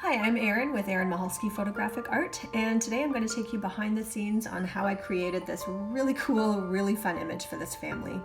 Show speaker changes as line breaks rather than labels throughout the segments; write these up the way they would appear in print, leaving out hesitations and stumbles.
Hi, I'm Erin with Erin Mahalski Photographic Art, and today I'm going to take you behind the scenes on how I created this really cool, really fun image for this family.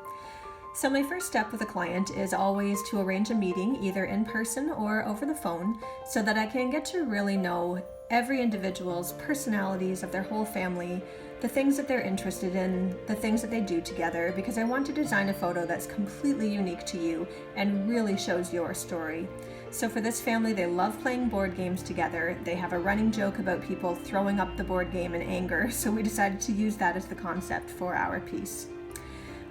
So my first step with a client is always to arrange a meeting, either in person or over the phone, so that I can get to really know every individual's personalities of their whole family, the things that they're interested in, the things that they do together, because I want to design a photo that's completely unique to you and really shows your story. So for this family, they love playing board games together. They have a running joke about people throwing up the board game in anger, so we decided to use that as the concept for our piece.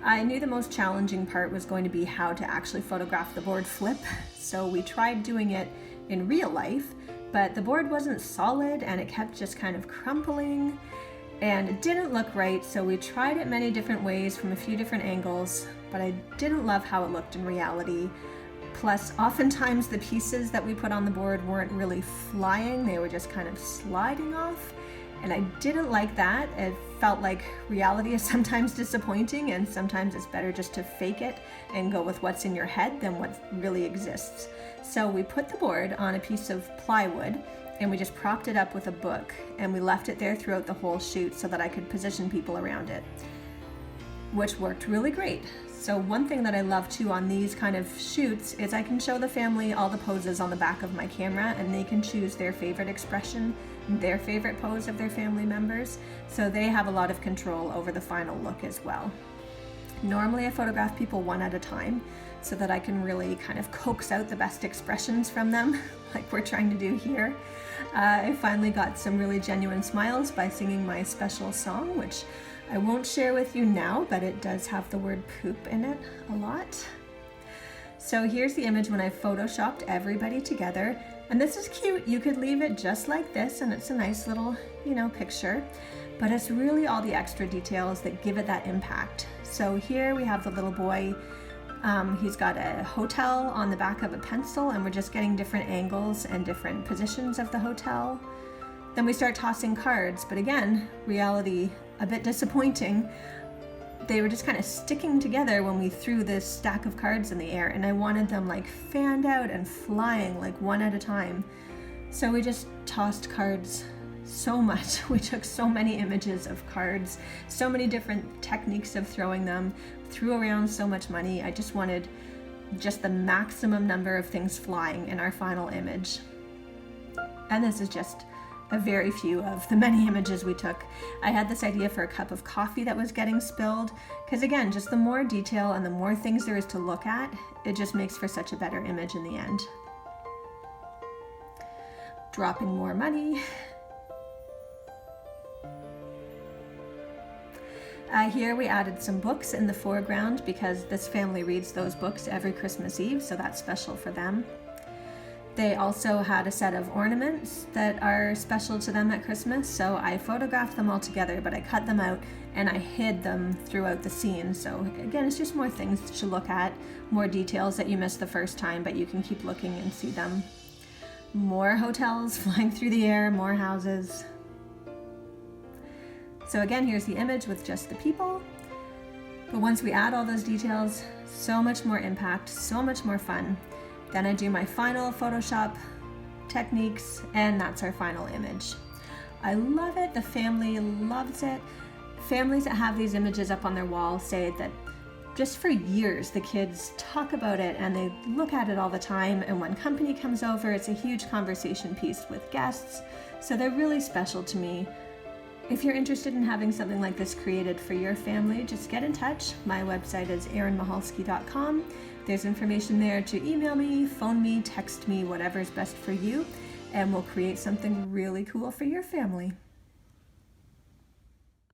I knew the most challenging part was going to be how to actually photograph the board flip, so we tried doing it in real life, but the board wasn't solid and it kept just kind of crumpling and it didn't look right, so we tried it many different ways from a few different angles, but I didn't love how it looked in reality. Plus, oftentimes the pieces that we put on the board weren't really flying, they were just kind of sliding off, and I didn't like that. It felt like reality is sometimes disappointing, and sometimes it's better just to fake it and go with what's in your head than what really exists. So we put the board on a piece of plywood, and we just propped it up with a book, and we left it there throughout the whole shoot so that I could position people around it, which worked really great. So one thing that I love too on these kind of shoots is I can show the family all the poses on the back of my camera, and they can choose their favorite expression, their favorite pose of their family members, so they have a lot of control over the final look as well. Normally I photograph people one at a time so that I can really kind of coax out the best expressions from them, like we're trying to do here. I finally got some really genuine smiles by singing my special song, which I won't share with you now, but it does have the word poop in it a lot. So here's the image when I photoshopped everybody together, and this is cute. You could leave it just like this and it's a nice little, picture, but it's really all the extra details that give it that impact. So here we have the little boy. He's got a hotel on the back of a pencil, and we're just getting different angles and different positions of the hotel. Then we start tossing cards, but again, reality a bit disappointing. They were just kind of sticking together when we threw this stack of cards in the air, and I wanted them like fanned out and flying like one at a time. So we just tossed cards so much. We took so many images of cards, so many different techniques of throwing them, threw around so much money. I just wanted just the maximum number of things flying in our final image. And this is just a very few of the many images we took. I had this idea for a cup of coffee that was getting spilled, because again, just the more detail and the more things there is to look at, it just makes for such a better image in the end. Dropping more money. Here we added some books in the foreground because this family reads those books every Christmas Eve, so that's special for them. They also had a set of ornaments that are special to them at Christmas, so I photographed them all together, but I cut them out and I hid them throughout the scene. So again, it's just more things to look at, more details that you missed the first time, but you can keep looking and see them. More hotels flying through the air, more houses. So again, here's the image with just the people. But once we add all those details, so much more impact, so much more fun. Then I do my final Photoshop techniques, and that's our final image. I love it. The family loves it. Families that have these images up on their wall say that just for years the kids talk about it and they look at it all the time, and when company comes over, it's a huge conversation piece with guests. So they're really special to me. If you're interested in having something like this created for your family, just get in touch. My website is erinmahalski.com. There's information there to email me, phone me, text me, whatever's best for you, and we'll create something really cool for your family.